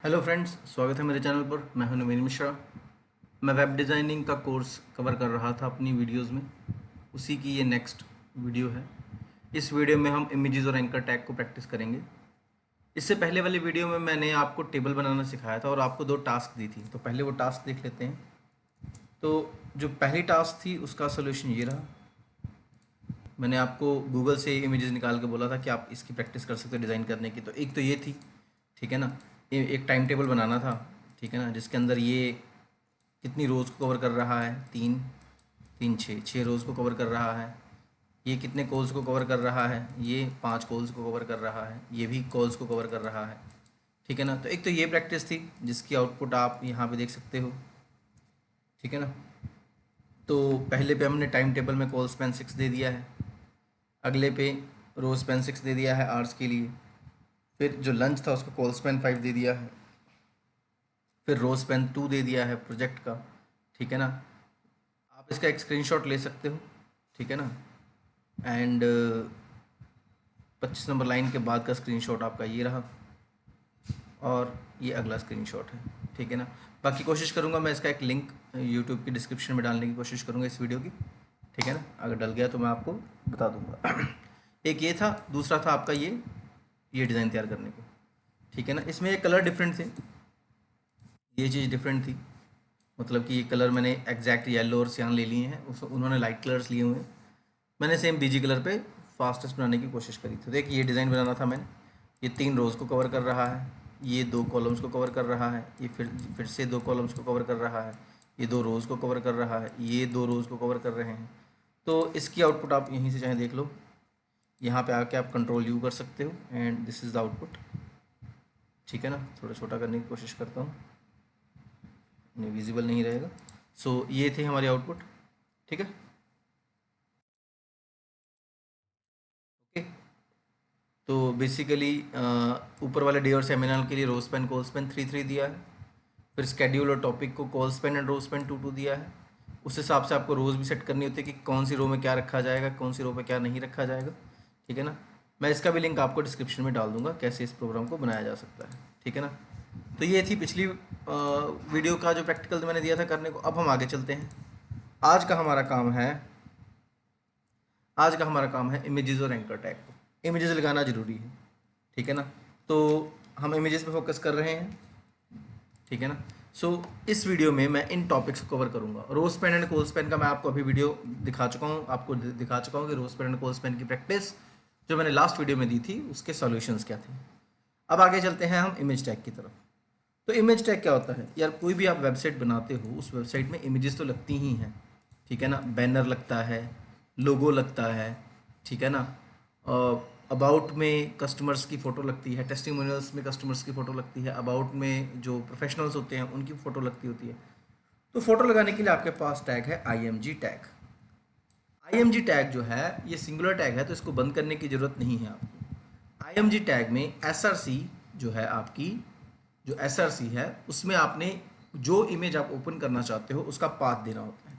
Hello friends, स्वागत है मेरे चैनल पर। मैं हूं नवीन मिश्रा। मैं वेब डिज़ाइनिंग का कोर्स कवर कर रहा था अपनी वीडियोस में। उसी की ये नेक्स्ट वीडियो है। इस वीडियो में हम इमेजेस और एंकर टैग को प्रैक्टिस करेंगे। इससे पहले वाली वीडियो में मैंने आपको टेबल बनाना सिखाया था और आपको 2 टास्क दी थी। तो पहले वो टास्क देख लेते हैं। तो जो पहली टास्क थी उसका सोल्यूशन ये रहा। मैंने आपको गूगल से इमेजेस निकाल के बोला था कि आप इसकी प्रैक्टिस कर सकते हो डिज़ाइन करने की। तो एक तो ये थी, ठीक है ना। एक टाइम टेबल बनाना था, ठीक है ना, जिसके अंदर ये कितनी रोज़ को कवर कर रहा है, तीन तीन छः रोज़ को कवर कर रहा है। ये कितने कॉल्स को कवर कर रहा है, ये 5 कॉल्स को कवर कर रहा है। ये भी कॉल्स को कवर कर रहा है, ठीक है ना। तो एक तो ये प्रैक्टिस थी जिसकी आउटपुट आप यहाँ पे देख सकते हो, ठीक है ना। तो पहले पे हमने टाइम टेबल में कॉल स्पैन 6 दे दिया है। अगले पे रोज स्पैन 6 दे दिया है आवर्स के लिए। फिर जो लंच था उसको कॉल स्पैन 5 दे दिया है। फिर रोज स्पैन 2 दे दिया है प्रोजेक्ट का, ठीक है ना। आप इसका एक स्क्रीनशॉट ले सकते हो, ठीक है ना। एंड 25 नंबर लाइन के बाद का स्क्रीनशॉट आपका ये रहा और ये अगला स्क्रीनशॉट है, ठीक है ना। बाकी कोशिश करूँगा मैं इसका एक लिंक यूट्यूब की डिस्क्रिप्शन में डालने की कोशिश करूँगा इस वीडियो की, ठीक है ना। अगर डल गया तो मैं आपको बता दूँगा। एक ये था, दूसरा था आपका ये डिज़ाइन तैयार करने को, ठीक है ना। इसमें ये कलर डिफरेंट थे, ये चीज़ डिफरेंट थी। मतलब कि ये कलर मैंने एग्जैक्ट येलो और सियान ले लिए हैं, उस उन्होंने लाइट कलर्स लिए हुए हैं। मैंने सेम बीजी कलर पे फास्टेस्ट बनाने की कोशिश करी थी। देखिए ये डिज़ाइन बनाना था मैंने। ये 3 रोज़ को कवर कर रहा है, ये 2 कॉलम्स को कवर कर रहा है, ये फिर से 2 कॉलम्स को कवर कर रहा है, ये 2 रोज़ को कवर कर रहा है, ये 2 रोज़ को कवर कर रहे हैं। तो इसकी आउटपुट आप यहीं से चाहे देख लो। यहाँ पे आके आप कंट्रोल यू कर सकते हो and this is the output, ठीक है ना। थोड़ा छोटा करने की कोशिश करता हूँ, नहीं विजिबल नहीं रहेगा। सो ये थे हमारे आउटपुट, ठीक है, ओके। तो बेसिकली ऊपर वाले डे और सेमिनार के लिए रोज पेन कॉल स्पेन 3 दिया है। फिर स्केड्यूल और टॉपिक को कॉल स्पेन एंड रोज पेन 2 दिया है। उस हिसाब से आपको रोज़ भी सेट करनी होती है कि कौन सी रो में क्या रखा जाएगा, कौन सी रो पे क्या नहीं रखा जाएगा, ठीक है ना। मैं इसका भी लिंक आपको डिस्क्रिप्शन में डाल दूंगा कैसे इस प्रोग्राम को बनाया जा सकता है, ठीक है ना। तो ये थी पिछली वीडियो का जो प्रैक्टिकल मैंने दिया था करने को। अब हम आगे चलते हैं। आज का हमारा काम है आज का हमारा काम है इमेजेस और एंकर टैग को। इमेजेस लगाना ज़रूरी है, ठीक है ना। तो हम इमेजेस पे फोकस कर रहे हैं, ठीक है ना। इस वीडियो में मैं इन टॉपिक्स को कवर करूंगा। रोज पेन एंड कोल स्पेन का मैं आपको अभी वीडियो दिखा चुका हूँ, दिखा चुका हूँ कि रोज पेन एंड कोल स्पेन की प्रैक्टिस जो मैंने लास्ट वीडियो में दी थी उसके सॉल्यूशंस क्या थे। अब आगे चलते हैं हम इमेज टैग की तरफ। तो इमेज टैग क्या होता है यार? कोई भी आप वेबसाइट बनाते हो, उस वेबसाइट में इमेजेस तो लगती ही हैं, ठीक है ना। बैनर लगता है, लोगो लगता है, ठीक है ना। अबाउट में कस्टमर्स की फ़ोटो लगती है, टेस्टिमोनियल्स में कस्टमर्स की फ़ोटो लगती है, अबाउट में जो प्रोफेशनल्स होते हैं उनकी फ़ोटो लगती होती है। तो फ़ोटो लगाने के लिए आपके पास टैग है IMG टैग। IMG टैग जो है ये सिंगुलर टैग है, तो इसको बंद करने की ज़रूरत नहीं है आपको। IMG टैग में SRC जो है आपकी, जो SRC है उसमें आपने जो इमेज आप ओपन करना चाहते हो उसका पाथ देना होता है,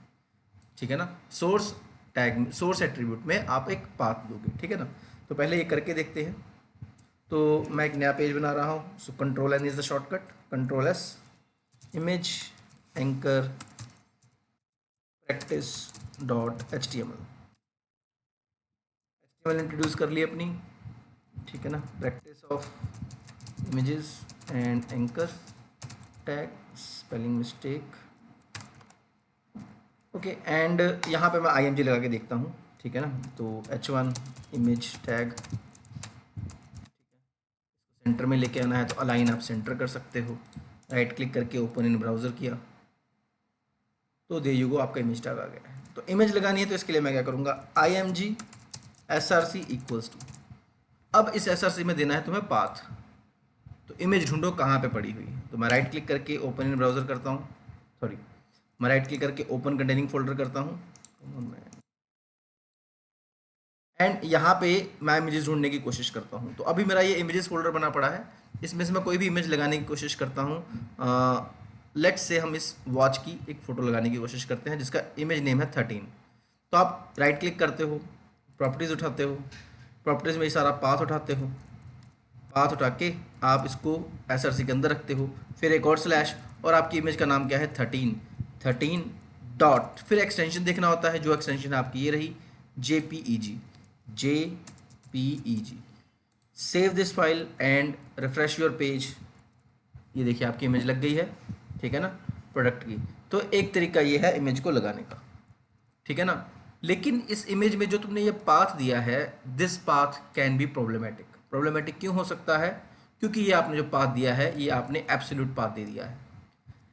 ठीक है ना। सोर्स टैग, सोर्स एट्रीब्यूट में आप एक पाथ दोगे, ठीक है ना। तो पहले ये करके देखते हैं। तो मैं एक नया पेज बना रहा हूँ। So control N is the shortcut, control S, image anchor practice .html introduce कर ली अपनी, ठीक है ना। Practice of images and anchor tag, spelling mistake, okay. And यहाँ पे मैं IMG लगा के देखता हूँ, ठीक है ना। तो H1 इमेज टैग, सेंटर में लेके आना है तो अलाइन आप सेंटर कर सकते हो। राइट क्लिक करके ओपन इन ब्राउज़र किया तो दे यू गो, आपका इमेज टैग आ गया है। तो इमेज लगानी है तो इसके लिए मैं क्या करूँगा, IMG SRC इक्वल्स टू, अब इस SRC में देना है तुम्हें पाथ। तो इमेज ढूंढो कहाँ पे पड़ी हुई है। तो मैं राइट क्लिक करके ओपन इन ब्राउज़र करता हूँ, सॉरी, मैं राइट क्लिक करके ओपन कंटेनिंग फोल्डर करता हूँ एंड यहाँ पे मैं इमेजेस ढूंढने की कोशिश करता हूँ। तो अभी मेरा ये इमेजेस फोल्डर बना पड़ा है, इसमें से मैं कोई भी इमेज लगाने की कोशिश करता हूँ। लेट्स से हम इस वॉच की एक फ़ोटो लगाने की कोशिश करते हैं जिसका इमेज नेम है 13। तो आप राइट क्लिक करते हो, प्रॉपर्टीज़ उठाते हो, प्रॉपर्टीज़ में ये सारा पाथ उठाते हो, पाथ उठा के आप इसको SRC के अंदर रखते हो, फिर एक और स्लैश, और आपकी इमेज का नाम क्या है 13 डॉट, फिर एक्सटेंशन देखना होता है, जो एक्सटेंशन आपकी ये रही JPEG। Save this file and refresh your page. ये देखिए आपकी इमेज लग गई है, ठीक है ना, प्रोडक्ट की। तो एक तरीका ये है इमेज को लगाने का, ठीक है ना। लेकिन इस इमेज में जो तुमने ये पाथ दिया है, this path can be problematic क्यों हो सकता है? क्योंकि ये आपने जो पाथ दिया है, ये आपने एब्सोल्यूट पाथ दे दिया है।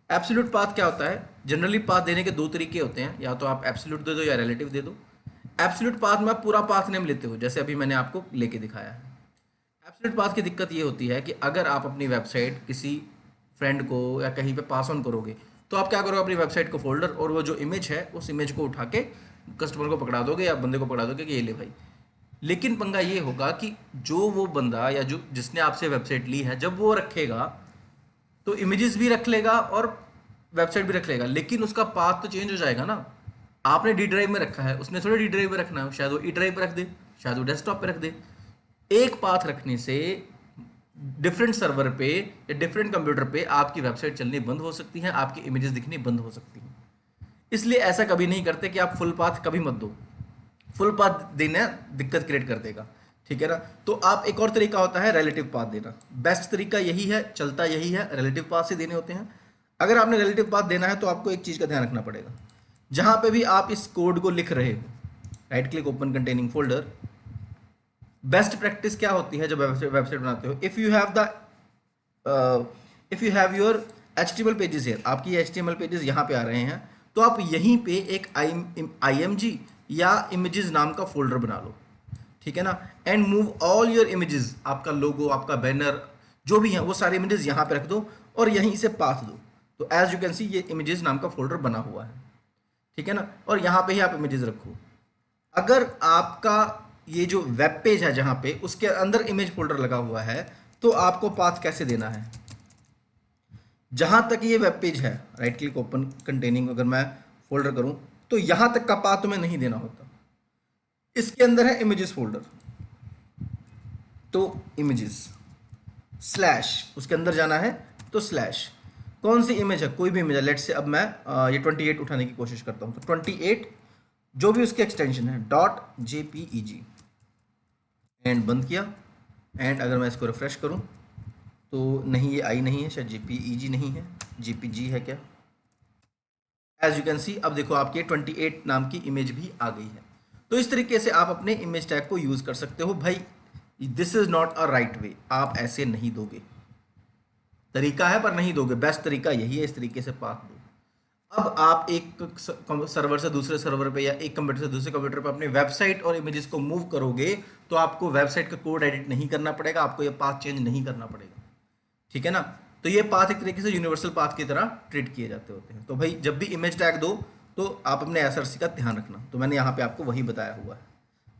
एब्सोल्यूट पाथ क्या होता है? जनरली पाथ देने के दो तरीके होते हैं, या तो आप एब्सोल्यूट दे दो या रिलेटिव दे दो। एब्सोल्यूट पाथ में आप पूरा पाथ नेम लेते हो, जैसे अभी मैंने आपको लेके दिखाया है। एब्सोल्यूट पाथ की दिक्कत ये होती है कि अगर आप अपनी वेबसाइट किसी फ्रेंड को या कहीं पे पास ऑन करोगे, तो आप क्या करोगे, अपनी वेबसाइट को फोल्डर और वो जो इमेज है उस इमेज को उठा के कस्टमर को पकड़ा दोगे या बंदे को पकड़ा दोगे कि ये ले भाई। लेकिन पंगा ये होगा कि जो वो बंदा या जो जिसने आपसे वेबसाइट ली है, जब वो रखेगा तो इमेजेस भी रख लेगा और वेबसाइट भी रख लेगा, लेकिन उसका पाथ तो चेंज हो जाएगा ना। आपने डी ड्राइव में रखा है, उसने थोड़ा डी ड्राइव में रखना है, शायद वो ई ड्राइव पर रख दे, शायद वो डेस्कटॉप पे रख दे। एक पाथ रखने से डिफरेंट सर्वर पे या डिफरेंट कंप्यूटर पे आपकी वेबसाइट चलनी बंद हो सकती है, आपकी इमेजेस दिखनी बंद हो सकती हैं। इसलिए ऐसा कभी नहीं करते कि आप फुल पाथ कभी मत दो, फुल पाथ देना दिक्कत क्रिएट कर देगा, ठीक है ना। तो आप एक और तरीका होता है रिलेटिव पाथ देना। बेस्ट तरीका यही है, चलता यही है, रिलेटिव पाथ से देने होते हैं। अगर आपने रिलेटिव पाथ देना है तो आपको एक चीज़ का ध्यान रखना पड़ेगा, जहां पे भी आप इस कोड को लिख रहे हो, right click open containing folder. Best practice क्या होती है जब वेबसाइट बनाते हो, if you have your HTML pages here, आपकी HTML पेजेस यहाँ पे आ रहे हैं, तो आप यहीं पे एक IMG या इमेजेस नाम का फोल्डर बना लो, ठीक है ना। And move all your images, आपका लोगो, आपका बैनर, जो भी है वो सारे इमेजेस यहाँ पे रख दो और यहीं से पाथ दो। तो एज यू कैन सी ये इमेजेस नाम का फोल्डर बना हुआ है, ठीक है ना, और यहाँ पे ही आप इमेजेस रखो। अगर आपका ये जो वेब पेज है जहाँ पे उसके अंदर इमेज फोल्डर लगा हुआ है, तो आपको पाथ कैसे देना है? जहां तक ये वेब पेज है, राइट क्लिक ओपन कंटेनिंग, अगर मैं फोल्डर करूं तो यहां तक का पाथ तुम्हें नहीं देना होता। इसके अंदर है इमेजेस फोल्डर, तो इमेजेस स्लैश, उसके अंदर जाना है तो स्लैश, कौन सी इमेज है, कोई भी इमेज है। लेट्स से अब मैं ये 28 उठाने की कोशिश करता हूं, तो 28 जो भी उसके एक्सटेंशन है .jpeg, एंड बंद किया। एंड अगर मैं इसको रिफ्रेश करूं तो नहीं, ये आई नहीं है, शायद JPEG नहीं है, JPG है क्या। एज यू कैन सी अब देखो आपके 28 नाम की इमेज भी आ गई है। तो इस तरीके से आप अपने इमेज टैग को यूज कर सकते हो भाई। This is not a right way, आप ऐसे नहीं दोगे, तरीका है पर नहीं दोगे। बेस्ट तरीका यही है, इस तरीके से पाथ दो। अब आप एक सर्वर से दूसरे सर्वर पे या एक कंप्यूटर से दूसरे कंप्यूटर पे अपनी वेबसाइट और इमेजेस को मूव करोगे, तो आपको वेबसाइट का कोड एडिट नहीं करना पड़ेगा, आपको ये पाथ चेंज नहीं करना पड़ेगा, ठीक है ना। तो ये पाथ एक तरीके से यूनिवर्सल पाथ की तरह ट्रीट किए जाते होते हैं। तो भाई जब भी इमेज टैग दो तो आप अपने SRC का ध्यान रखना, तो मैंने यहाँ पे आपको वही बताया हुआ है,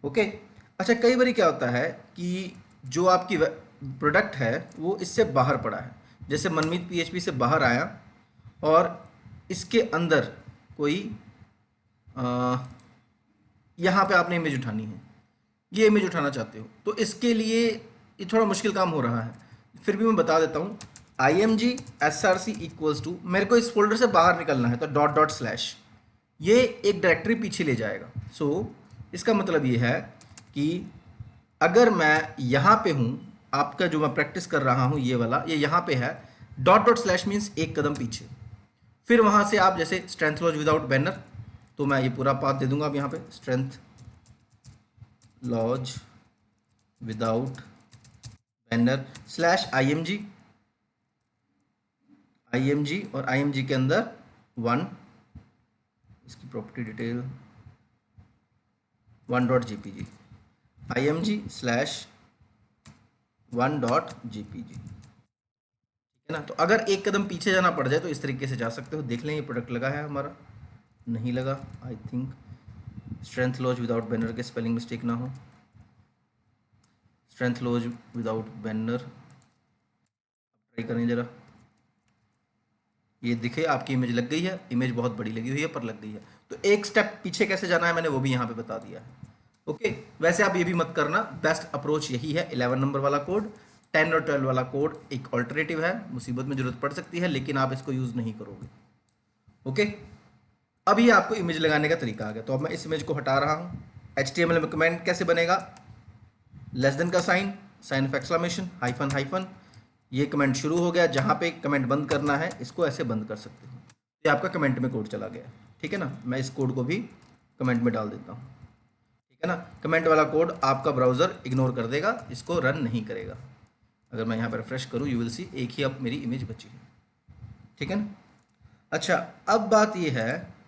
ओके। अच्छा, कई बार क्या होता है कि जो आपकी प्रोडक्ट है वो इससे बाहर पड़ा है, जैसे मनमीत PHP से बाहर आया और इसके अंदर कोई यहाँ पे आपने इमेज उठानी है, ये इमेज उठाना चाहते हो, तो इसके लिए ये थोड़ा मुश्किल काम हो रहा है। फिर भी मैं बता देता हूँ, IMG SRC इक्वल्स टू, मेरे को इस फोल्डर से बाहर निकलना है तो ./, ये एक डायरेक्टरी पीछे ले जाएगा। सो इसका मतलब ये है कि अगर मैं यहाँ पे हूँ, आपका जो मैं प्रैक्टिस कर रहा हूँ ये वाला, ये यहाँ पे है, ./, मीन्स एक कदम पीछे। फिर वहाँ से आप जैसे स्ट्रेंथ लॉज विदाउट बैनर, तो मैं ये पूरा पाथ दे दूंगा अब यहाँ पे, strength laws without banner /IMG, और IMG के अंदर 1, इसकी प्रॉपर्टी डिटेल 1.jpg, IMG/1.jpg, है ना। तो अगर एक कदम पीछे जाना पड़ जाए तो इस तरीके से जा सकते हो। देख लें ये प्रोडक्ट लगा है हमारा, नहीं लगा I think, strength laws without banner के स्पेलिंग मिस्टेक ना हो, strength laws without banner, try करें जरा, ये दिखे आपकी इमेज लग गई है, इमेज बहुत बड़ी लगी हुई है पर लग गई है। तो एक स्टेप पीछे कैसे जाना है मैंने वो भी यहाँ पे बता दिया है, ओके। वैसे आप ये भी मत करना, बेस्ट अप्रोच यही है 11 नंबर वाला कोड, 10 और 12 वाला कोड एक ऑल्टरनेटिव है, मुसीबत में जरूरत पड़ सकती है, लेकिन आप इसको यूज़ नहीं करोगे। ओके, अब ये आपको इमेज लगाने का तरीका आ गया। तो अब मैं इस इमेज को हटा रहा हूँ। HTML में कमेंट कैसे बनेगा, लेस देन का sign, sign of exclamation, hyphen hyphen, ये कमेंट शुरू हो गया। जहाँ पे कमेंट बंद करना है इसको ऐसे बंद कर सकते हो। ये आपका कमेंट में कोड चला गया, ठीक है ना। मैं इस कोड को भी कमेंट में डाल देता हूँ, ठीक है ना। कमेंट वाला कोड आपका ब्राउज़र इग्नोर कर देगा, इसको रन नहीं करेगा। अगर मैं यहाँ पर रिफ्रेश करूँ, यू विल सी एक ही अब मेरी इमेज बची है, ठीक है ना। अच्छा, अब बात ये है,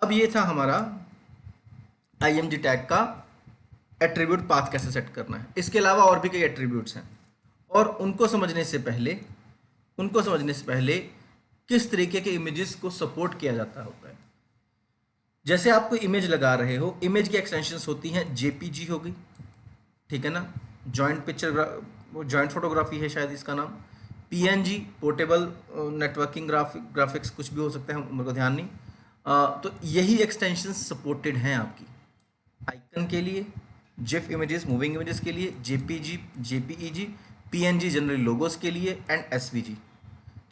अब ये था हमारा IMG टैग का एट्रीब्यूट पाथ कैसे सेट करना है। इसके अलावा और भी कई एट्रीब्यूट्स हैं, और उनको समझने से पहले किस तरीके के इमेजेस को सपोर्ट किया जाता होता है। जैसे आप कोई इमेज लगा रहे हो, इमेज की एक्सटेंशंस होती हैं, JPG हो गई, ठीक है ना, जॉइंट पिक्चर, जॉइंट फोटोग्राफी है शायद इसका नाम, PNG पोर्टेबल नेटवर्किंग ग्राफिक्स, कुछ भी हो सकता है, मेरे को ध्यान नहीं। तो यही एक्सटेंशंस सपोर्टेड हैं आपकी आइकन के लिए, जिफ इमेजेस, मूविंग इमेजेस के लिए, JPG, JPEG, PNG generally logos के लिए, एंड SVG,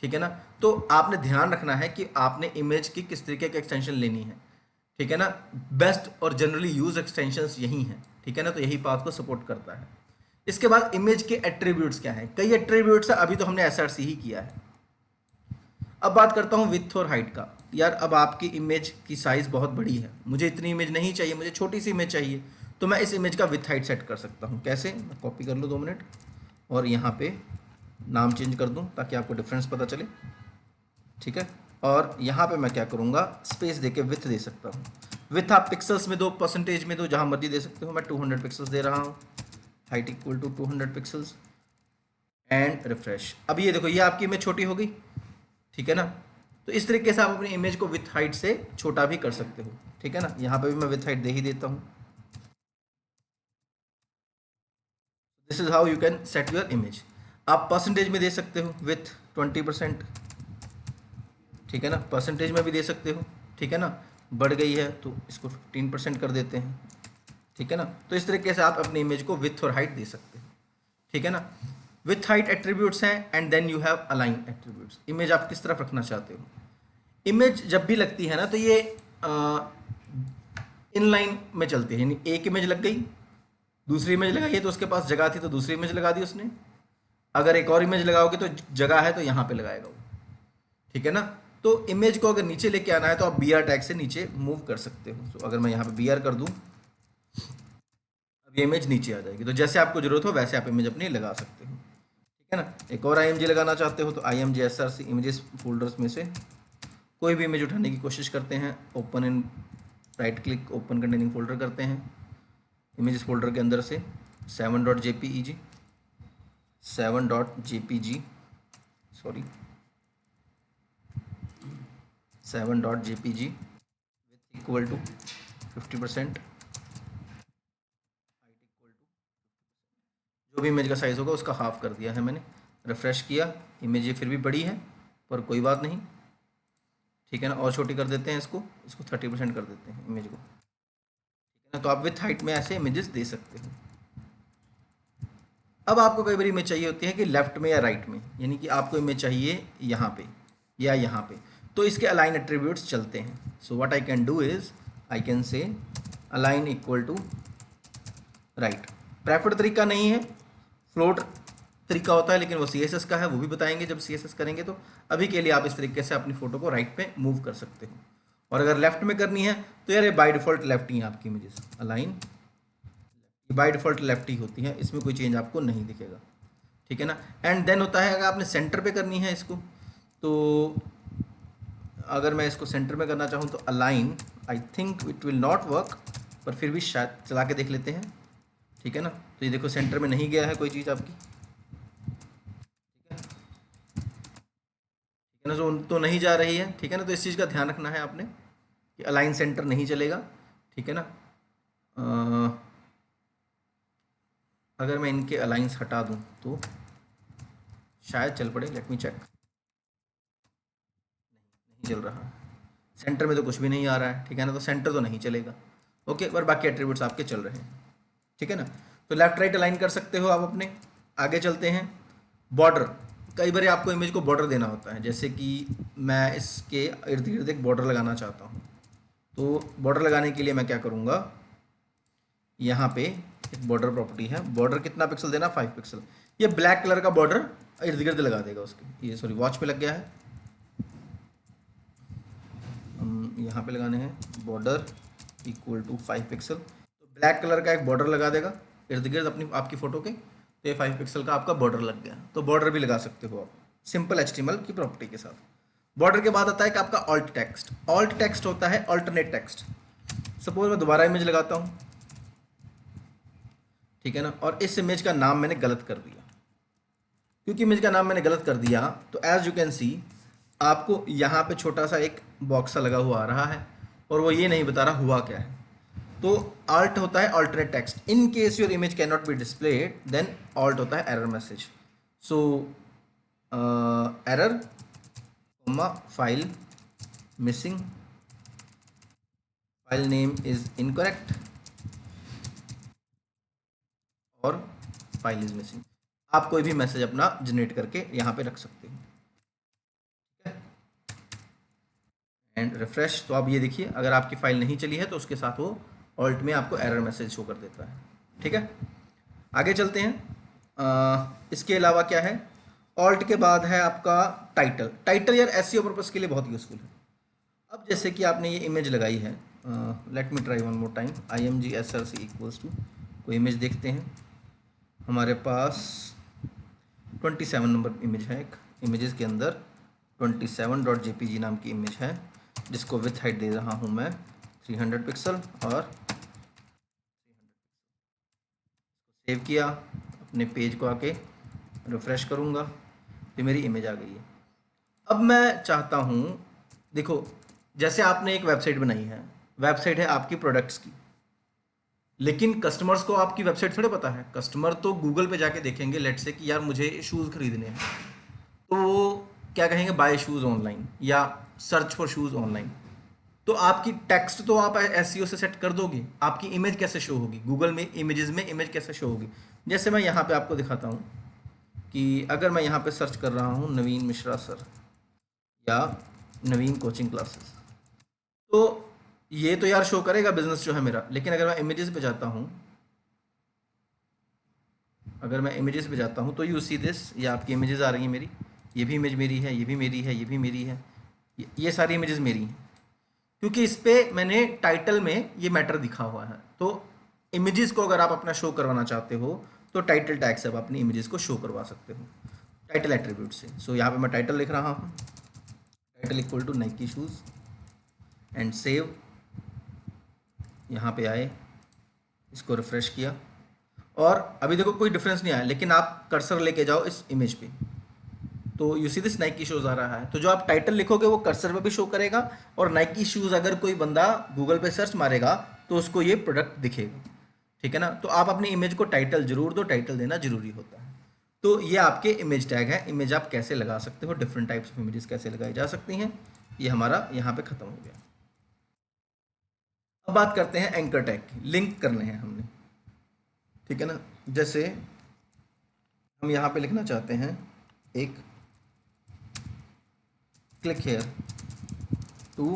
ठीक है ना। तो आपने ध्यान रखना है कि आपने इमेज की किस तरीके की एक्सटेंशन लेनी है, ठीक है ना। बेस्ट और जनरली यूज एक्सटेंशंस यही हैं, ठीक है ना। तो यही पाथ को सपोर्ट करता है। इसके बाद इमेज के एट्रीब्यूट्स क्या हैं, कई एट्रीब्यूट्स है, अभी तो हमने SRC ही किया है। अब बात करता हूँ विड्थ और हाइट का। यार अब आपकी इमेज की साइज़ बहुत बड़ी है, मुझे इतनी इमेज नहीं चाहिए, मुझे छोटी सी इमेज चाहिए, तो मैं इस इमेज का विड्थ हाइट सेट कर सकता हूँ। कैसे, मैं कॉपी कर लूँ 2 मिनट और यहाँ पे नाम चेंज कर दूँ ताकि आपको डिफरेंस पता चले, ठीक है। और यहाँ पे मैं क्या करूँगा, स्पेस दे के विथ दे सकता हूँ। विथ आप पिक्सल्स में दो, परसेंटेज में दो, जहाँ मर्जी दे सकते हो। मैं 200 पिक्सल्स दे रहा हूँ, height equal to 200 pixels, and refresh. अब ये देखो, ये आपकी इमेज छोटी हो गई, ठीक है ना। तो इस तरीके से आप अपनी इमेज को विथ हाइट से छोटा भी कर सकते हो, ठीक है ना। यहाँ पे भी मैं विथ हाइट दे ही देता हूँ। This is how you can set your image. आप परसेंटेज में दे सकते हो विथ 20%, ठीक है ना, परसेंटेज में भी दे सकते हो, ठीक है ना। बढ़ गई है तो इसको 15% कर देते हैं, ठीक है ना। तो इस तरीके से आप अपनी इमेज को विथ और हाइट दे सकते हो, ठीक है ना। विथ हाइट एट्रीब्यूट्स हैं, and then you have align attributes. Image आप किस तरफ रखना चाहते हो। इमेज जब भी लगती है ना, तो ये इनलाइन में चलती है, यानी एक इमेज लग गई, दूसरी इमेज लगाई है तो उसके पास जगह थी तो दूसरी इमेज लगा दी उसने। अगर एक और इमेज लगाओगे तो जगह है तो यहाँ पे लगाएगा वो, ठीक है ना। तो इमेज को अगर नीचे लेके आना है तो आप BR टैग से नीचे मूव कर सकते हो। तो अगर मैं यहाँ पे BR कर दूँ, अब ये इमेज नीचे आ जाएगी। तो जैसे आपको जरूरत हो वैसे आप इमेज अपनी लगा सकते हो, ठीक है ना। एक और IMG लगाना चाहते हो तो IMG SRC इमेजेस फोल्डर्स में से कोई भी इमेज उठाने की कोशिश करते हैं, open in, right click, open containing folder करते हैं, इमेजेस फोल्डर के अंदर से 7.jpeg, 7.jpg, sorry 7.jpg with equal to 50%, height equal to, जो भी इमेज का साइज़ होगा उसका हाफ कर दिया है मैंने। रिफ्रेश किया, इमेज ये फिर भी बड़ी है पर कोई बात नहीं, ठीक है ना। और छोटी कर देते हैं इसको 30% कर देते हैं इमेज को, ठीक है ना। तो आप विथ हाइट में ऐसे इमेजेस दे सकते हो। अब आपको कई बार इमेज चाहिए होती है कि लेफ्ट में या राइट में, यानी कि आपको इमेज चाहिए यहाँ पे या यहाँ पे, तो इसके अलाइन एट्रीब्यूट्स चलते हैं। So what I can do is I can say align equal to right. Preferred तरीका नहीं है, फ्लोट तरीका होता है, लेकिन वो CSS का है, वो भी बताएंगे जब CSS करेंगे। तो अभी के लिए आप इस तरीके से अपनी फ़ोटो को राइट पे मूव कर सकते हो। और अगर लेफ्ट में करनी है तो यार ये बाय डिफ़ॉल्ट लेफ्ट ही है आपकी images, align by default left ही होती है, इसमें कोई चेंज आपको नहीं दिखेगा, ठीक है ना। एंड देन होता है अगर आपने सेंटर पे करनी है इसको, तो अगर मैं इसको सेंटर में करना चाहूँ तो align, I think it will not work, पर फिर भी शायद चला के देख लेते हैं, ठीक है ना। तो ये देखो सेंटर में नहीं गया है कोई चीज़ आपकी, ठीक है ना। तो नहीं जा रही है, ठीक है ना। तो इस चीज़ का ध्यान रखना है आपने कि अलाइन सेंटर नहीं चलेगा, ठीक है ना। अगर मैं इनके अलाइंस हटा दूं तो शायद चल पड़े, लेट मी चेक। नहीं चल रहा, सेंटर में तो कुछ भी नहीं आ रहा है, ठीक है ना। तो सेंटर तो नहीं चलेगा, ओके, पर बाकी एट्रीब्यूट्स आपके चल रहे हैं, ठीक है ना। तो लेफ्ट राइट अलाइन कर सकते हो आप अपने। आगे चलते हैं। बॉर्डर, कई बार आपको इमेज को बॉर्डर देना होता है, जैसे कि मैं इसके इर्द गिर्द एक बॉर्डर लगाना चाहता हूँ। तो बॉर्डर लगाने के लिए मैं क्या करूँगा, यहाँ पे एक बॉर्डर प्रॉपर्टी है, बॉर्डर कितना पिक्सल देना, 5 पिक्सल। ये ब्लैक कलर का बॉर्डर इर्द गिर्द लगा देगा उसके। ये सॉरी वॉच पे लग गया है, हम यहाँ पे लगाने हैं बॉर्डर इक्वल टू 5 पिक्सल। तो ब्लैक कलर का एक बॉर्डर लगा देगा इर्द गिर्द अपनी आपकी फ़ोटो के। तो ये 5 पिक्सल का आपका बॉर्डर लग गया। तो बॉर्डर भी लगा सकते हो आप सिंपल HTML की प्रॉपर्टी के साथ। बॉर्डर के बाद आता है कि आपका ऑल्ट टेक्स्ट। ऑल्ट टेक्स्ट होता है अल्टरनेट टेक्स्ट। सपोज मैं दोबारा इमेज लगाता हूँ, ठीक है ना, और इस इमेज का नाम मैंने गलत कर दिया। क्योंकि इमेज का नाम मैंने गलत कर दिया, तो एज यू कैन सी आपको यहाँ पे छोटा सा एक बॉक्स सा लगा हुआ आ रहा है और वो ये नहीं बता रहा हुआ क्या है। तो ऑल्ट होता है alternate text. In case your image can not be displayed, then alt होता है error message. So error file missing, file name is incorrect और फाइल इज मिसिंग। आप कोई भी मैसेज अपना जनरेट करके यहाँ पे रख सकते हो, ठीक है। एंड रिफ्रेश, तो आप ये देखिए अगर आपकी फाइल नहीं चली है तो उसके साथ वो ऑल्ट में आपको एरर मैसेज शो कर देता है, ठीक है। आगे चलते हैं। इसके अलावा क्या है, ऑल्ट के बाद है आपका टाइटल। टाइटल यार एसईओ पर्पस के लिए बहुत यूजफुल है। अब जैसे कि आपने ये इमेज लगाई है, let me try one more time, imgsrc equals to, कोई इमेज देखते हैं। हमारे पास 27 नंबर इमेज है, एक इमेजेस के अंदर 27.jpg नाम की इमेज है, जिसको विथ हाइट दे रहा हूँ मैं 300 पिक्सल और सेव किया। अपने पेज को आके रिफ़्रेश करूँगा तो मेरी इमेज आ गई है। अब मैं चाहता हूँ, देखो जैसे आपने एक वेबसाइट बनाई है, वेबसाइट है आपकी प्रोडक्ट्स की, लेकिन कस्टमर्स को आपकी वेबसाइट थोड़े पता है। कस्टमर तो गूगल पे जाके देखेंगे लेट से कि यार मुझे शूज़ खरीदने हैं, तो वो क्या कहेंगे, बाय शूज़ ऑनलाइन या सर्च फॉर शूज़ ऑनलाइन। तो आपकी टेक्स्ट तो आप एसईओ से सेट कर दोगे, आपकी इमेज कैसे शो होगी गूगल में, इमेजेस में इमेज कैसे शो होगी। जैसे मैं यहाँ पे आपको दिखाता हूँ कि अगर मैं यहाँ पे सर्च कर रहा हूँ नवीन मिश्रा सर या नवीन कोचिंग क्लासेस, तो ये तो यार शो करेगा बिजनेस जो है मेरा। लेकिन अगर मैं इमेजेस पे जाता हूँ, तो यू सी दिस, ये आपकी इमेजेस आ रही हैं मेरी, ये भी इमेज मेरी है, ये भी मेरी है, ये भी मेरी है, ये सारी इमेजेस मेरी हैं, क्योंकि इस पे मैंने टाइटल में ये मैटर दिखा हुआ है। तो इमेजेस को अगर आप अपना शो करवाना चाहते हो तो टाइटल टैग से आप अपनी इमेजेस को शो करवा सकते हो टाइटल एट्रीब्यूट से। सो यहाँ पे मैं टाइटल लिख रहा हूँ, title equal to Nike shoes and save. यहाँ पे आए, इसको रिफ्रेश किया और अभी देखो कोई डिफरेंस नहीं आया, लेकिन आप कर्सर लेके जाओ इस इमेज पे तो you see this Nike shoes आ रहा है। तो जो आप टाइटल लिखोगे वो कर्सर पे भी शो करेगा, और नाइकी शूज़ अगर कोई बंदा गूगल पे सर्च मारेगा तो उसको ये प्रोडक्ट दिखेगा, ठीक है ना। तो आप अपनी इमेज को टाइटल जरूर दो, टाइटल देना जरूरी होता है। तो ये आपके इमेज टैग है। इमेज आप कैसे लगा सकते हो, डिफरेंट टाइप्स ऑफ इमेजेस कैसे लगाई जा सकती हैं, ये हमारा यहाँ पे ख़त्म हो गया। अब बात करते हैं एंकर टैग की। लिंक करने हैं हमने, ठीक है ना। जैसे हम यहाँ पे लिखना चाहते हैं एक click here to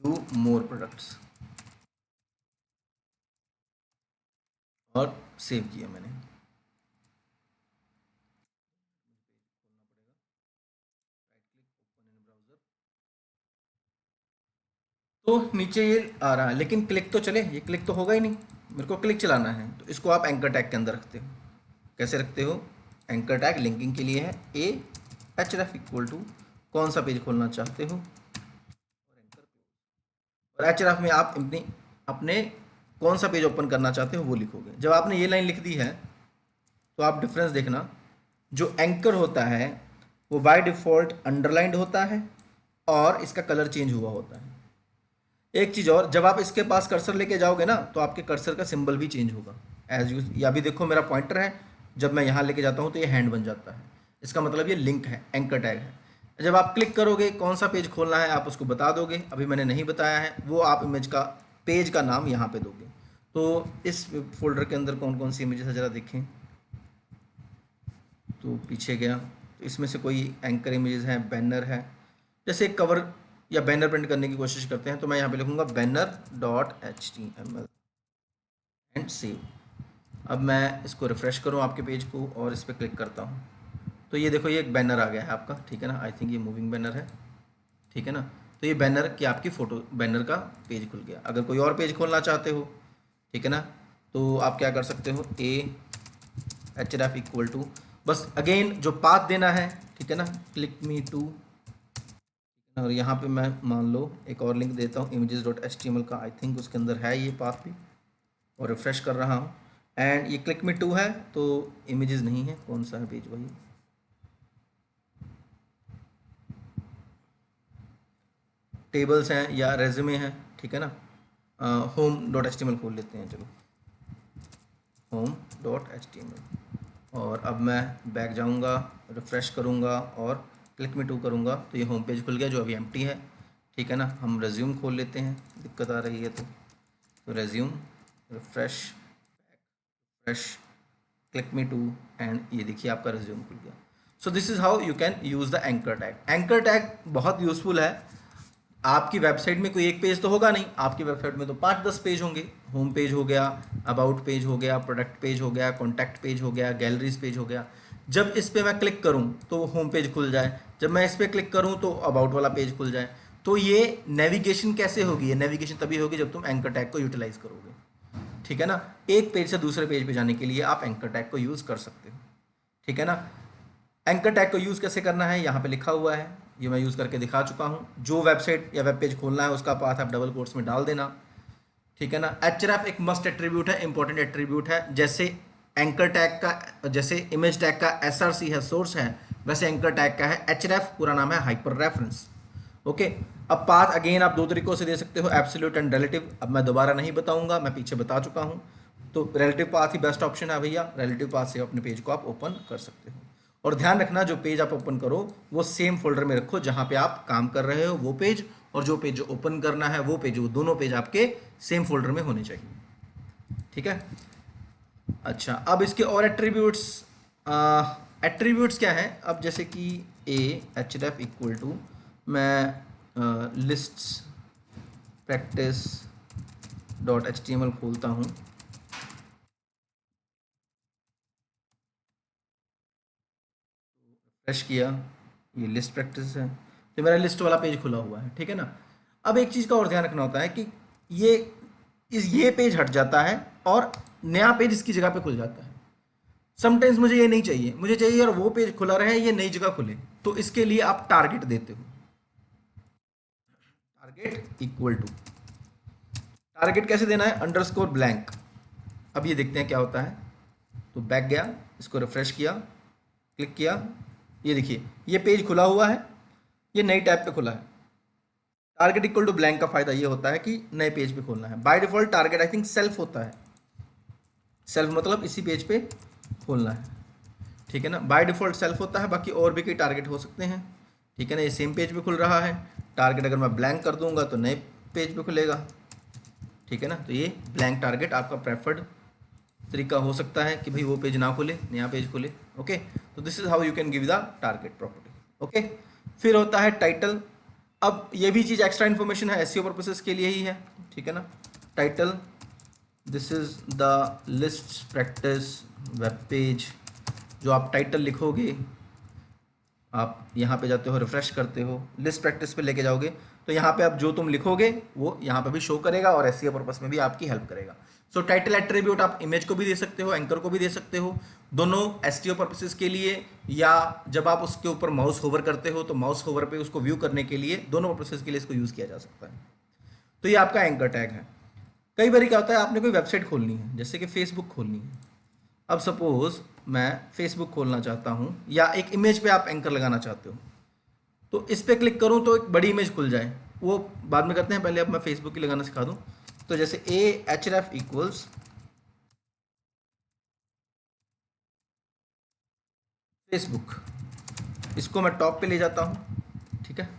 view more products, और सेव किया मैंने। तो नीचे ये आ रहा है, लेकिन क्लिक तो चले, ये क्लिक तो होगा ही नहीं, मेरे को क्लिक चलाना है। तो इसको आप एंकर टैग के अंदर रखते हो। कैसे रखते हो, एंकर टैग लिंकिंग के लिए है A H ref equal to कौन सा पेज खोलना चाहते हो, और एच रेफ में आप अपने कौन सा पेज ओपन करना चाहते हो वो लिखोगे। जब आपने ये लाइन लिख दी है तो आप डिफरेंस देखना, जो एंकर होता है वो बाय डिफ़ॉल्ट अंडरलाइंड होता है और इसका कलर चेंज हुआ होता है। एक चीज़ और, जब आप इसके पास कर्सर लेके जाओगे ना तो आपके कर्सर का सिंबल भी चेंज होगा एज यूज। या भी देखो मेरा पॉइंटर है, जब मैं यहाँ लेके जाता हूँ तो ये हैंड बन जाता है, इसका मतलब ये लिंक है, एंकर टैग है। जब आप क्लिक करोगे कौन सा पेज खोलना है आप उसको बता दोगे, अभी मैंने नहीं बताया है, वो आप इमेज का पेज का नाम यहाँ पे दोगे। तो इस फोल्डर के अंदर कौन कौन सी इमेजेस है ज़रा देखें। तो पीछे गया तो इसमें से कोई एंकर इमेजेस हैं, बैनर है। जैसे एक कवर या बैनर प्रिंट करने की कोशिश करते हैं तो मैं यहाँ पे लिखूँगा banner.html एंड सेव। अब मैं इसको रिफ़्रेश करूँ आपके पेज को और इस पर क्लिक करता हूँ तो ये देखो ये एक बैनर आ गया है आपका, ठीक है ना। आई थिंक ये मूविंग बैनर है, ठीक है ना। तो ये बैनर की आपकी फ़ोटो, बैनर का पेज खुल गया। अगर कोई और पेज खोलना चाहते हो, ठीक है ना, तो आप क्या कर सकते हो, href इक्वल टू, बस अगेन जो पाथ देना है, ठीक है ना, क्लिक मी टू, और यहाँ पे मैं मान लो एक और लिंक देता हूँ images.html का, आई थिंक उसके अंदर है ये पाथ भी, और रिफ्रेश कर रहा हूँ एंड ये क्लिक मी टू है तो इमेजेस नहीं है। कौन सा है पेज, वही टेबल्स हैं या रेज्यूमे है, ठीक है ना। home.html खोल लेते हैं, चलो home.html, और अब मैं बैक जाऊंगा, रिफ़्रेश करूंगा और क्लिक मी टू करूंगा तो ये होम पेज खुल गया जो अभी एम्प्टी है, ठीक है ना। हम रेज्यूम खोल लेते हैं, दिक्कत आ रही है तो resume, refresh, fresh, click me to and ये देखिए आपका रेज्यूम खुल गया। So this is how you can use the anchor tag. Anchor tag बहुत यूज़फुल है। आपकी वेबसाइट में कोई एक पेज तो होगा नहीं, आपकी वेबसाइट में तो 5-10 पेज होंगे। होम पेज हो गया, अबाउट पेज हो गया, प्रोडक्ट पेज हो गया, कॉन्टैक्ट पेज हो गया, गैलरीज पेज हो गया। जब इस पर मैं क्लिक करूं तो होम पेज खुल जाए, जब मैं इस पर क्लिक करूं तो अबाउट वाला पेज खुल जाए। तो ये नेविगेशन कैसे होगी, ये नेविगेशन तभी होगी जब तुम एंकर टैग को यूटिलाइज करोगे, ठीक है ना। एक पेज से दूसरे पेज पे जाने के लिए आप एंकर टैग को यूज़ कर सकते हो, ठीक है ना। एंकर टैग को यूज़ कैसे करना है यहाँ पे लिखा हुआ है, ये मैं यूज़ करके दिखा चुका हूँ। जो वेबसाइट या वेब पेज खोलना है उसका पाथ आप डबल कोट्स में डाल देना, ठीक है ना। href एक मस्ट एट्रीब्यूट है, इंपॉर्टेंट एट्रीब्यूट है। जैसे एंकर टैग का, जैसे इमेज टैग का src है, सोर्स है, वैसे एंकर टैग का है href, पूरा नाम है हाइपर रेफरेंस। ओके, अब पाथ अगेन आप दो तरीकों से दे सकते हो, एब्सोल्यूट एंड रिलेटिव। अब मैं दोबारा नहीं बताऊंगा, मैं पीछे बता चुका हूँ। तो रिलेटिव पाथ ही बेस्ट ऑप्शन है भैया, रिलेटिव पाथ से अपने पेज को आप ओपन कर सकते हो। और ध्यान रखना जो पेज आप ओपन करो वो सेम फोल्डर में रखो जहाँ पे आप काम कर रहे हो वो पेज, और जो पेज जो ओपन करना है वो पेज, वो दोनों पेज आपके सेम फोल्डर में होने चाहिए, ठीक है। अच्छा, अब इसके और एट्रीब्यूट्स, एट्रीब्यूट्स क्या है। अब जैसे कि href इक्वल टू, मैं लिस्ट्स प्रैक्टिस डॉट html खोलता हूँ, फ्रेश किया, ये लिस्ट प्रैक्टिस है, तो मेरा लिस्ट वाला पेज खुला हुआ है, ठीक है ना। अब एक चीज़ का और ध्यान रखना होता है कि ये पेज हट जाता है और नया पेज इसकी जगह पे खुल जाता है। समटाइम्स मुझे ये नहीं चाहिए, मुझे चाहिए यार वो पेज खुला रहे, ये नई जगह खुले। तो इसके लिए आप टारगेट देते हो, टारगेट इक्वल टू, टारगेट कैसे देना है, अंडरस्कोर ब्लैंक। अब ये देखते हैं क्या होता है। तो बैक गया, इसको रिफ्रेश किया, क्लिक किया, ये देखिए ये पेज खुला हुआ है, ये नई टैब पे खुला है। टारगेट इक्वल टू ब्लैंक का फायदा ये होता है कि नए पेज पे खोलना है। By default target I think self होता है, सेल्फ मतलब इसी पेज पे खोलना है, ठीक है ना। बाय डिफॉल्ट सेल्फ होता है, बाकी और भी कई टारगेट हो सकते हैं, ठीक है ना। ये सेम पेज पे खुल रहा है, टारगेट अगर मैं ब्लैंक कर दूंगा तो नए पेज पे खुलेगा, ठीक है ना। तो ये ब्लैंक टारगेट आपका प्रेफर्ड तरीका हो सकता है कि भाई वो पेज ना खुले, नया पेज खुले। ओके, तो this is how you can give the target property. Okay, फिर होता है टाइटल। अब ये भी चीज़ एक्स्ट्रा इन्फॉर्मेशन है, एसईओ पर्पसेस के लिए ही है, ठीक है ना। Title, this is the list practice web page. जो आप टाइटल लिखोगे, आप यहाँ पे जाते हो, रिफ्रेश करते हो, लिस्ट प्रैक्टिस पे लेके जाओगे, तो यहाँ पे अब जो तुम लिखोगे वो यहाँ पे भी शो करेगा और एसईओ पर्पस में भी आपकी हेल्प करेगा। सो टाइटल एट्रीब्यूट आप इमेज को भी दे सकते हो, एंकर को भी दे सकते हो, दोनों एसईओ पर्पसेस के लिए, या जब आप उसके ऊपर माउस होवर करते हो तो माउस होवर पे उसको व्यू करने के लिए, दोनों पर्पसेस के लिए इसको यूज़ किया जा सकता है। तो ये आपका एंकर टैग है। कई बार क्या होता है, आपने कोई वेबसाइट खोलनी है, जैसे कि फेसबुक खोलनी है। अब सपोज मैं फेसबुक खोलना चाहता हूँ, या एक इमेज पे आप एंकर लगाना चाहते हो, तो इस पर क्लिक करूँ तो एक बड़ी इमेज खुल जाए, वो बाद में करते हैं, पहले अब मैं फेसबुक की लगाना सिखा दूँ। तो जैसे href इक्वल्स फेसबुक, इसको मैं टॉप पे ले जाता हूँ, ठीक है।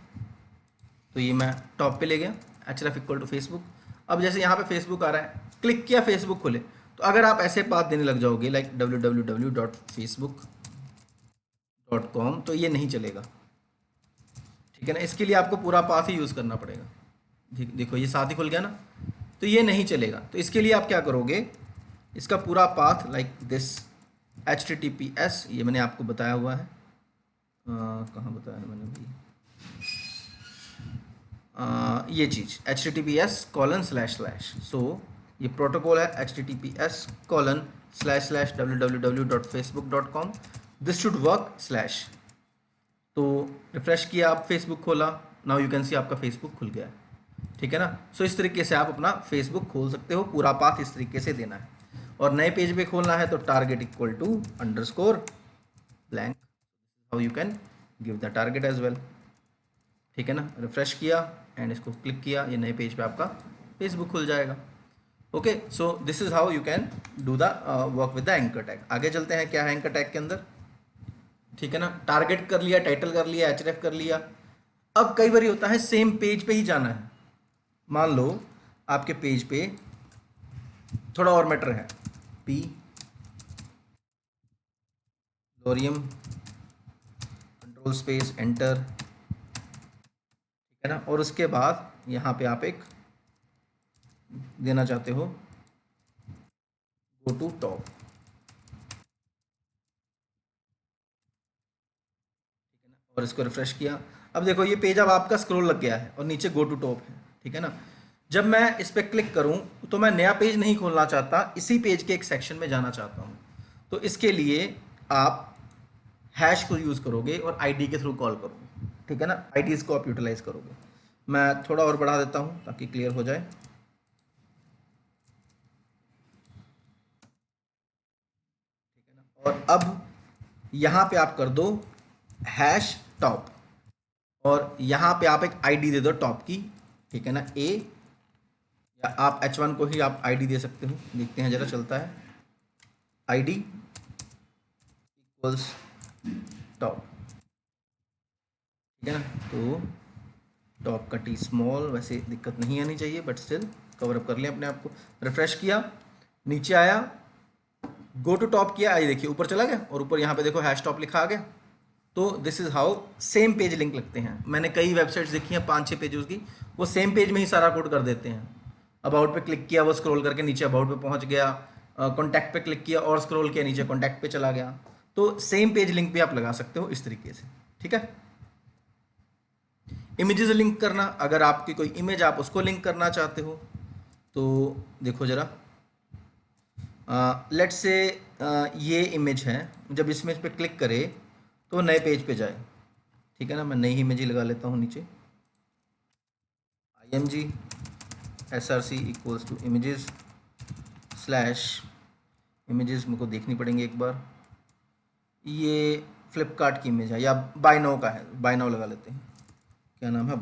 तो ये मैं टॉप पे ले गया, href इक्वल टू फेसबुक। अब जैसे यहाँ पे फेसबुक आ रहा है क्लिक किया फेसबुक खुले। तो अगर आप ऐसे पाथ देने लग जाओगे लाइक www.facebook.com तो ये नहीं चलेगा, ठीक है ना। इसके लिए आपको पूरा पाथ ही यूज़ करना पड़ेगा। देखो ये साथ ही खुल गया ना, तो ये नहीं चलेगा। तो इसके लिए आप क्या करोगे, इसका पूरा पाथ लाइक दिस HTTPS, ये मैंने आपको बताया हुआ है, कहाँ बताया है मैंने भाई, ये चीज़ HTTPS:// सो ये प्रोटोकॉल है HTTPS://www.facebook.com, this should work slash. तो रिफ्रेश किया, आप फेसबुक खोला, नाउ यू कैन सी आपका फेसबुक खुल गया है, ठीक है ना। सो इस तरीके से आप अपना फेसबुक खोल सकते हो, पूरा पाथ इस तरीके से देना है। और नए पेज पे खोलना है तो target equal to _ blank, how you can give the target as well, ठीक है ना। रिफ्रेश किया एंड इसको क्लिक किया, ये नए पेज पे आपका फेसबुक खुल जाएगा। Okay, so this is how you can do the work with the anchor tag. आगे चलते हैं क्या है एंकर टैग के अंदर, ठीक है ना। टारगेट कर लिया, टाइटल कर लिया, href कर लिया। अब कई बार होता है सेम पेज पे ही जाना है। मान लो आपके पेज पे थोड़ा और मैटर है, p लोरियम कंट्रोल स्पेस एंटर, ठीक है ना। और उसके बाद यहाँ पे आप एक देना चाहते हो गो टू टॉप, और इसको रिफ्रेश किया। अब देखो ये पेज अब आपका स्क्रॉल लग गया है और नीचे गो टू टॉप है, ठीक है ना। जब मैं इस पर क्लिक करूं तो मैं नया पेज नहीं खोलना चाहता, इसी पेज के एक सेक्शन में जाना चाहता हूं। तो इसके लिए आप हैश को यूज़ करोगे और आईडी के थ्रू कॉल करोगे, ठीक है ना। आईडीज़ को आप यूटिलाइज करोगे। मैं थोड़ा और बढ़ा देता हूं ताकि क्लियर हो जाए। और अब यहाँ पे आप कर दो हैश टॉप, और यहाँ पे आप एक आईडी दे दो टॉप की, ठीक है ना। ए, या आप H1 को ही आप आईडी दे सकते हो, देखते हैं जरा चलता है। आईडी इक्वल्स टॉप, ठीक है ना। तो टॉप का टी स्मॉल, वैसे दिक्कत नहीं आनी चाहिए बट स्टिल कवर अप कर लें अपने आप को। रिफ्रेश किया, नीचे आया, गो टू टॉप किया, आई देखिए ऊपर चला गया, और ऊपर यहाँ पे देखो हैश टॉप लिखा आ गया। तो this is how same page link लगते हैं। मैंने कई वेबसाइट्स देखी हैं 5-6 पेजेस की, वो सेम पेज में ही सारा कोड कर देते हैं। अबाउट पे क्लिक किया, वो स्क्रॉल करके नीचे अबाउट पे पहुंच गया, कॉन्टैक्ट पे क्लिक किया और स्क्रॉल किया, नीचे कॉन्टैक्ट पे चला गया। तो सेम पेज लिंक भी आप लगा सकते हो इस तरीके से, ठीक है। इमेजेस लिंक करना, अगर आपकी कोई इमेज आप उसको लिंक करना चाहते हो तो देखो जरा, लेट्स से ये इमेज है, जब इस इमेज पे क्लिक करे तो नए पेज पे जाए, ठीक है ना। मैं नई इमेज ही लगा लेता हूँ नीचे, img src equals to images slash images, मेरे को देखनी पड़ेंगे एक बार। ये फ्लिपकार्ट की इमेज है या बाय नाउ का है, बाय नाउ लगा लेते हैं। क्या नाम है,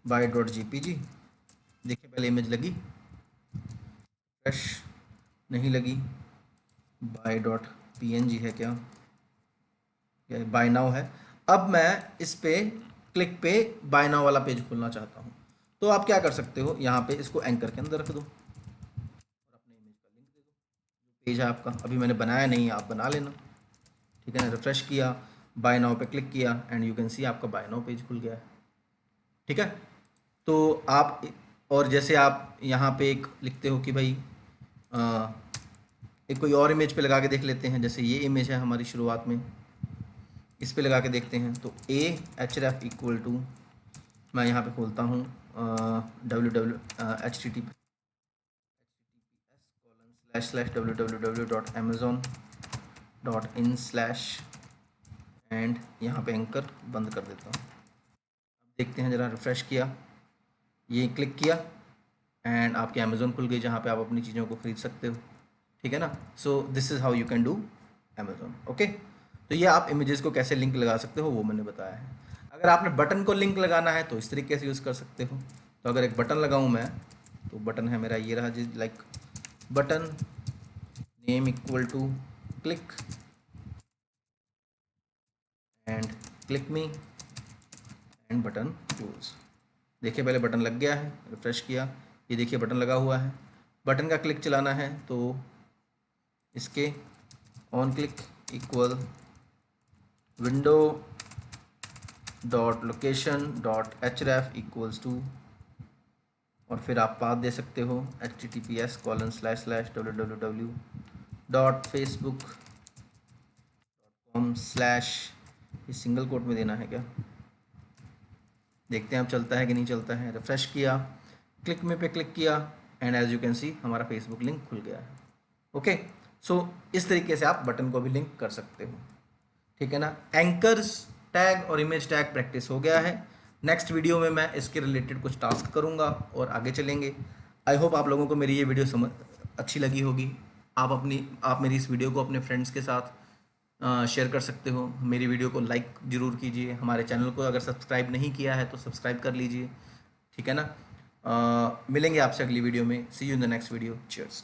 बाय.jpg। देखिए पहले इमेज लगी, फ्रेश नहीं लगी, बाय.png है क्या, बाय नाउ है। अब मैं इस पे क्लिक पे बाय नाउ वाला पेज खोलना चाहता हूँ, तो आप क्या कर सकते हो, यहाँ पे इसको एंकर के अंदर रख दो और अपने इमेज का लिंक दे दो। जो पेज है आपका, अभी मैंने बनाया नहीं है, आप बना लेना, ठीक है ना। रिफ्रेश किया, बाय नाउ पे क्लिक किया एंड यू कैन सी आपका बाय नाउ पेज खुल गया है, ठीक है। तो आप, और जैसे आप यहाँ पे एक लिखते हो कि भाई एक कोई और इमेज पे लगा के देख लेते हैं, जैसे ये इमेज है हमारी शुरुआत में, इस पे लगा के देखते हैं। तो href इक्वल टू, मैं यहाँ पे खोलता हूँ https://www.amazon.in/ एंड यहाँ पे एंकर बंद कर देता हूँ। अब देखते हैं जरा, रिफ्रेश किया, ये क्लिक किया एंड आपकी अमेज़ोन खुल गई जहाँ पे आप अपनी चीज़ों को खरीद सकते हो, ठीक है ना। सो this is how you can do Amazon, okay. तो ये आप इमेजेस को कैसे लिंक लगा सकते हो वो मैंने बताया है। अगर आपने बटन को लिंक लगाना है तो इस तरीके से यूज़ कर सकते हो। तो अगर एक बटन लगाऊँ मैं, तो बटन है मेरा ये रहा जी, like button name equal to click and click me and button close. देखिए पहले बटन लग गया है, रिफ्रेश किया, ये देखिए बटन लगा हुआ है। बटन का क्लिक चलाना है तो इसके on click equal window dot location dot href equals to, और फिर आप पाथ दे सकते हो https://www.facebook.com/ ये सिंगल कोट में देना है क्या, देखते हैं अब चलता है कि नहीं चलता है। रिफ्रेश किया, क्लिक में पे क्लिक किया and as you can see हमारा फेसबुक लिंक खुल गया है। ओके, सो इस तरीके से आप बटन को भी लिंक कर सकते हो, ठीक है ना। एंकर्स टैग और इमेज टैग प्रैक्टिस हो गया है। नेक्स्ट वीडियो में मैं इसके रिलेटेड कुछ टास्क करूंगा और आगे चलेंगे। आई होप आप लोगों को मेरी ये वीडियो समझ अच्छी लगी होगी। आप मेरी इस वीडियो को अपने फ्रेंड्स के साथ शेयर कर सकते हो। मेरी वीडियो को लाइक ज़रूर कीजिए। हमारे चैनल को अगर सब्सक्राइब नहीं किया है तो सब्सक्राइब कर लीजिए, ठीक है ना। मिलेंगे आपसे अगली वीडियो में। See you in the next video. Cheers.